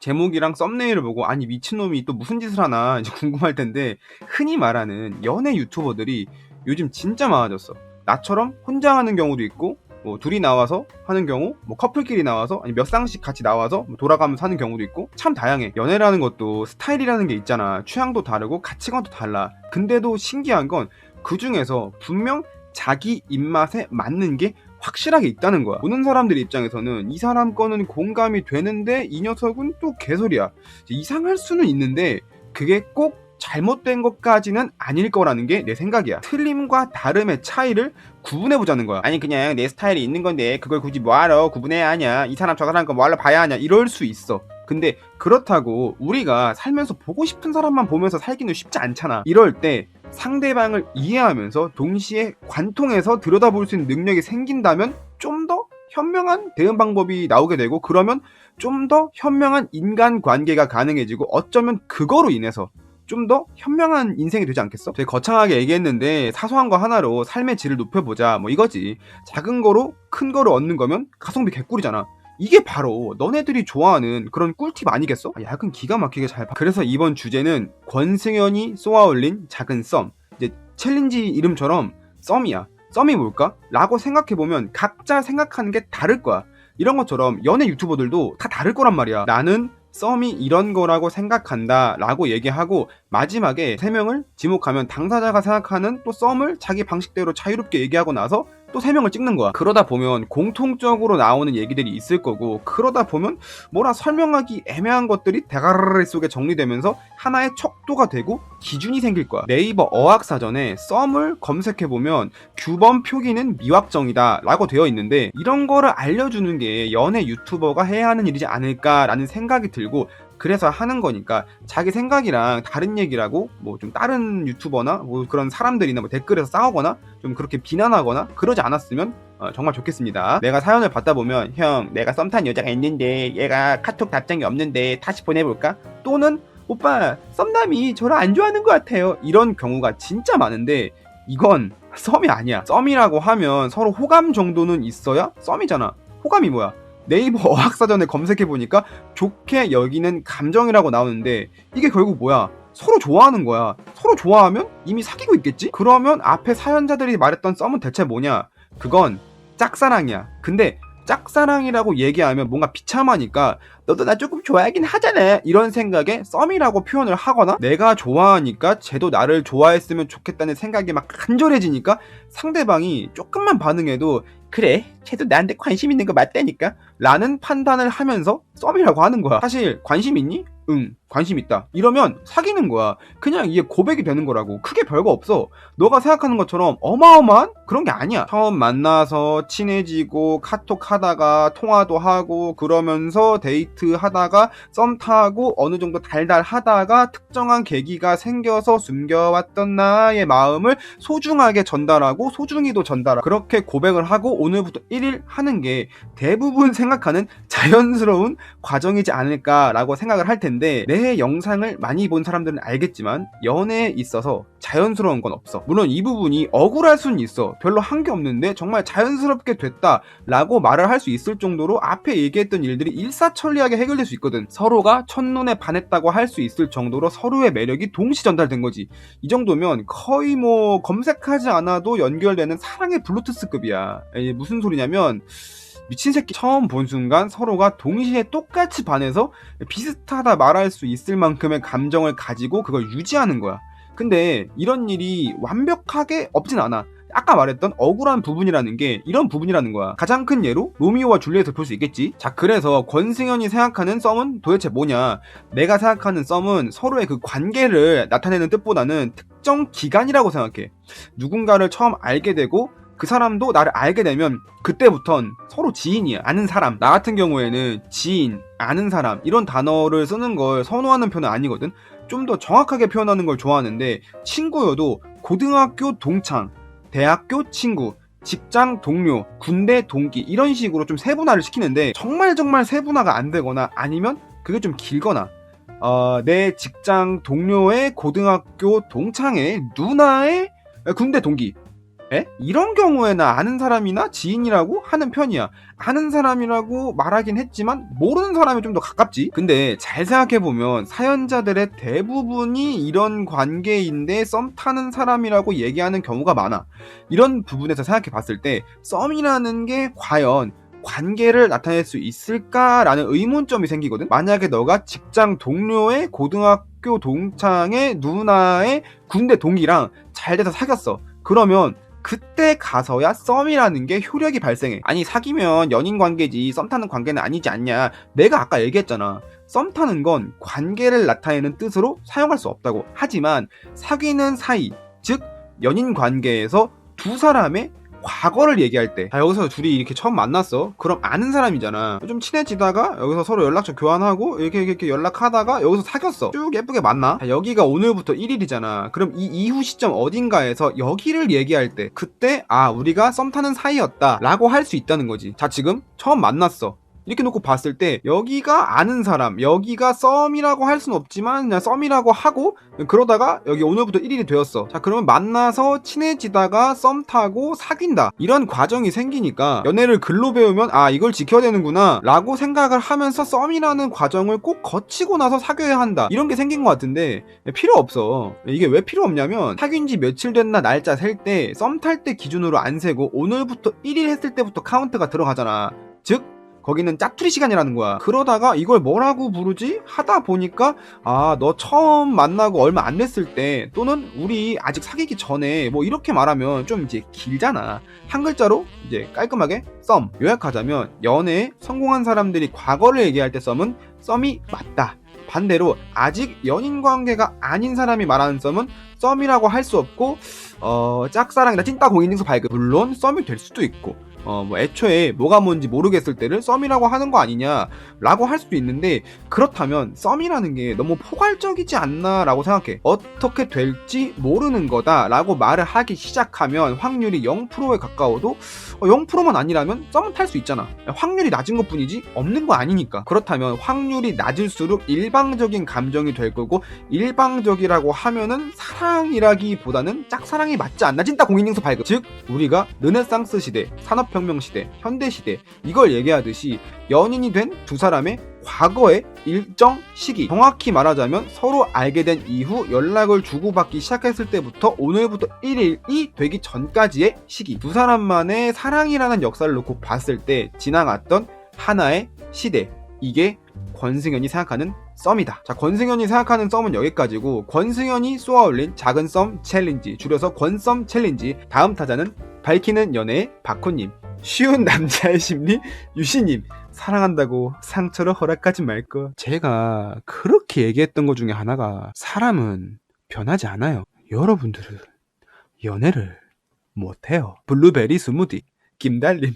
제목이랑 썸네일을 보고 '아니 미친놈이 또 무슨 짓을 하나.' 이제 궁금할 텐데, 흔히 말하는 연애 유튜버들이 요즘 진짜 많아졌어. 나처럼 혼자 하는 경우도 있고, 뭐 둘이 나와서 하는 경우, 뭐 커플끼리 나와서, 아니 몇 쌍씩 같이 나와서 뭐 돌아가면서 하는 경우도 있고, 참 다양해. 연애라는 것도 스타일이라는 게 있잖아. 취향도 다르고 가치관도 달라. 근데도 신기한 건 그 중에서 분명 자기 입맛에 맞는 게 확실하게 있다는 거야. 보는 사람들 입장에서는 이 사람 거는 공감이 되는데 이 녀석은 또 개소리야. 이상할 수는 있는데 그게 꼭 잘못된 것까지는 아닐 거라는 게 내 생각이야. 틀림과 다름의 차이를 구분해보자는 거야. 아니 그냥 내 스타일이 있는 건데 그걸 굳이 뭐하러 구분해야 하냐, 이 사람 저 사람 거 뭐하러 봐야 하냐, 이럴 수 있어. 근데 그렇다고 우리가 살면서 보고 싶은 사람만 보면서 살기는 쉽지 않잖아. 이럴 때 상대방을 이해하면서 동시에 관통해서 들여다볼 수 있는 능력이 생긴다면 좀 더 현명한 대응 방법이 나오게 되고, 그러면 좀 더 현명한 인간관계가 가능해지고, 어쩌면 그거로 인해서 좀 더 현명한 인생이 되지 않겠어? 되게 거창하게 얘기했는데 사소한 거 하나로 삶의 질을 높여보자, 뭐 이거지. 작은 거로 큰 거를 얻는 거면 가성비 개꿀이잖아. 이게 바로 너네들이 좋아하는 그런 꿀팁 아니겠어? 야근 기가 막히게 잘 봐. 그래서 이번 주제는 권승연이 쏘아올린 작은 썸. 이제 챌린지 이름처럼 썸이야. 썸이 뭘까? 라고 생각해보면 각자 생각하는 게 다를 거야. 이런 것처럼 연애 유튜버들도 다 다를 거란 말이야. 나는 썸이 이런 거라고 생각한다 라고 얘기하고, 마지막에 3명을 지목하면 당사자가 생각하는 또 썸을 자기 방식대로 자유롭게 얘기하고 나서 또 3명을 찍는 거야. 그러다 보면 공통적으로 나오는 얘기들이 있을 거고, 그러다 보면 뭐라 설명하기 애매한 것들이 대가리 속에 정리되면서 하나의 척도가 되고 기준이 생길 거야. 네이버 어학사전에 썸을 검색해보면 규범 표기는 미확정이다 라고 되어 있는데, 이런 거를 알려주는 게 연애 유튜버가 해야 하는 일이지 않을까라는 생각이 들고, 그래서 하는 거니까 자기 생각이랑 다른 얘기라고 뭐 좀 다른 유튜버나 뭐 그런 사람들이나 뭐 댓글에서 싸우거나 좀 그렇게 비난하거나 그러지 않았으면 정말 좋겠습니다. 내가 사연을 받다 보면 형 내가 썸 탄 여자가 있는데 얘가 카톡 답장이 없는데 다시 보내볼까? 또는 오빠 썸남이 저를 안 좋아하는 것 같아요, 이런 경우가 진짜 많은데, 이건 썸이 아니야. 썸이라고 하면 서로 호감 정도는 있어야 썸이잖아. 호감이 뭐야? 네이버 어학사전에 검색해보니까 좋게 여기는 감정이라고 나오는데, 이게 결국 뭐야? 서로 좋아하는 거야. 서로 좋아하면 이미 사귀고 있겠지? 그러면 앞에 사연자들이 말했던 썸은 대체 뭐냐? 그건 짝사랑이야. 근데 짝사랑이라고 얘기하면 뭔가 비참하니까 너도 나 조금 좋아하긴 하잖아, 이런 생각에 썸이라고 표현을 하거나, 내가 좋아하니까 쟤도 나를 좋아했으면 좋겠다는 생각이 막 간절해지니까 상대방이 조금만 반응해도 그래 쟤도 나한테 관심 있는 거 맞다니까 라는 판단을 하면서 썸이라고 하는 거야. 사실 관심 있니? 응, 관심 있다. 이러면 사귀는 거야. 그냥 이게 고백이 되는 거라고. 크게 별거 없어. 너가 생각하는 것처럼 어마어마한 그런 게 아니야. 처음 만나서 친해지고 카톡 하다가 통화도 하고 그러면서 데이트 하다가 썸 타고 어느 정도 달달하다가 특정한 계기가 생겨서 숨겨왔던 나의 마음을 소중하게 전달하고 소중히도 전달하고, 그렇게 고백을 하고 오늘부터 1일 하는 게 대부분 생각하는 자연스러운 과정이지 않을까라고 생각을 할 텐데, 내 영상을 많이 본 사람들은 알겠지만 연애에 있어서 자연스러운 건 없어. 물론 이 부분이 억울할 수는 있어. 별로 한 게 없는데 정말 자연스럽게 됐다 라고 말을 할 수 있을 정도로 앞에 얘기했던 일들이 일사천리하게 해결될 수 있거든. 서로가 첫눈에 반했다고 할 수 있을 정도로 서로의 매력이 동시 전달된 거지. 이 정도면 거의 뭐 검색하지 않아도 연결되는 사랑의 블루투스급이야. 무슨 소리냐면, 미친 새끼 처음 본 순간 서로가 동시에 똑같이 반해서 비슷하다 말할 수 있을 만큼의 감정을 가지고 그걸 유지하는 거야. 근데 이런 일이 완벽하게 없진 않아. 아까 말했던 억울한 부분이라는 게 이런 부분이라는 거야. 가장 큰 예로 로미오와 줄리엣을 볼 수 있겠지. 자, 그래서 권승연이 생각하는 썸은 도대체 뭐냐? 내가 생각하는 썸은 서로의 그 관계를 나타내는 뜻보다는 특정 기간이라고 생각해. 누군가를 처음 알게 되고 그 사람도 나를 알게 되면 그때부턴 서로 지인이야. 아는 사람. 나 같은 경우에는 지인, 아는 사람 이런 단어를 쓰는 걸 선호하는 편은 아니거든. 좀 더 정확하게 표현하는 걸 좋아하는데, 친구여도 고등학교 동창, 대학교 친구, 직장 동료, 군대 동기 이런 식으로 좀 세분화를 시키는데, 정말 세분화가 안 되거나 아니면 그게 좀 길거나, 내 직장 동료의 고등학교 동창의 누나의 군대 동기, 에? 이런 경우에는 아는 사람이나 지인이라고 하는 편이야. 아는 사람이라고 말하긴 했지만 모르는 사람이 좀 더 가깝지. 근데 잘 생각해보면 사연자들의 대부분이 이런 관계인데 썸 타는 사람이라고 얘기하는 경우가 많아. 이런 부분에서 생각해봤을 때 썸이라는 게 과연 관계를 나타낼 수 있을까라는 의문점이 생기거든. 만약에 너가 직장 동료의 고등학교 동창의 누나의 군대 동기랑 잘 돼서 사귀었어. 그러면 그때 가서야 썸이라는 게 효력이 발생해. 아니, 사귀면 연인 관계지 썸 타는 관계는 아니지 않냐. 내가 아까 얘기했잖아. 썸 타는 건 관계를 나타내는 뜻으로 사용할 수 없다고. 하지만 사귀는 사이, 즉 연인 관계에서 두 사람의 과거를 얘기할 때, 여기서 둘이 이렇게 처음 만났어. 그럼 아는 사람이잖아. 좀 친해지다가 여기서 서로 연락처 교환하고 이렇게 연락하다가 여기서 사귀었어. 쭉 예쁘게 만나. 여기가 오늘부터 1일이잖아. 그럼 이 이후 시점 어딘가에서 여기를 얘기할 때, 그때 우리가 썸 타는 사이였다 라고 할 수 있다는 거지. 자, 지금 처음 만났어. 이렇게 놓고 봤을 때 여기가 아는 사람, 여기가 썸이라고 할 수는 없지만 그냥 썸이라고 하고, 그러다가 여기 오늘부터 1일이 되었어. 자, 그러면 만나서 친해지다가 썸 타고 사귄다, 이런 과정이 생기니까 연애를 글로 배우면 이걸 지켜야 되는구나 라고 생각을 하면서 썸이라는 과정을 꼭 거치고 나서 사귀어야 한다, 이런 게 생긴 것 같은데 필요 없어. 이게 왜 필요 없냐면, 사귄 지 며칠 됐나 날짜 셀 때 썸 탈 때 기준으로 안 세고 오늘부터 1일 했을 때부터 카운트가 들어가잖아. 즉 거기는 짜투리 시간이라는 거야. 그러다가 이걸 뭐라고 부르지? 하다 보니까 너 처음 만나고 얼마 안 됐을 때, 또는 우리 아직 사귀기 전에, 뭐 이렇게 말하면 좀 이제 길잖아. 한 글자로 이제 깔끔하게 썸. 요약하자면 연애에 성공한 사람들이 과거를 얘기할 때 썸은 썸이 맞다. 반대로 아직 연인 관계가 아닌 사람이 말하는 썸은 썸이라고 할 수 없고 짝사랑이나 찐따 공인증서 발급. 물론 썸이 될 수도 있고 뭐 애초에 뭐가 뭔지 모르겠을 때를 썸이라고 하는 거 아니냐 라고 할 수도 있는데, 그렇다면 썸이라는 게 너무 포괄적이지 않나 라고 생각해. 어떻게 될지 모르는 거다 라고 말을 하기 시작하면 확률이 0%에 가까워도 0%만 아니라면 썸은 탈 수 있잖아. 확률이 낮은 것 뿐이지 없는 거 아니니까. 그렇다면 확률이 낮을수록 일방적인 감정이 될 거고, 일방적이라고 하면은 사랑이라기보다는 짝사랑이 맞지 않나. 찐따 공인증서 발급. 즉 우리가 르네상스 시대, 산업혁명 시대, 현대 시대, 이걸 얘기하듯이 연인이 된 두 사람의 과거의 일정 시기, 정확히 말하자면 서로 알게 된 이후 연락을 주고받기 시작했을 때부터 오늘부터 1일이 되기 전까지의 시기, 두 사람만의 사랑이라는 역사를 놓고 봤을 때 지나갔던 하나의 시대, 이게 권승현이 생각하는 썸이다. 자, 권승현이 생각하는 썸은 여기까지고, 권승현이 쏘아올린 작은 썸 챌린지, 줄여서 권썸 챌린지, 다음 타자는 밝히는 연애의 박호님, 쉬운 남자의 심리 유시님, 사랑한다고 상처를 허락하지 말거. 제가 그렇게 얘기했던 것 중에 하나가, 사람은 변하지 않아요. 여러분들은 연애를 못해요. 블루베리 스무디 김달림.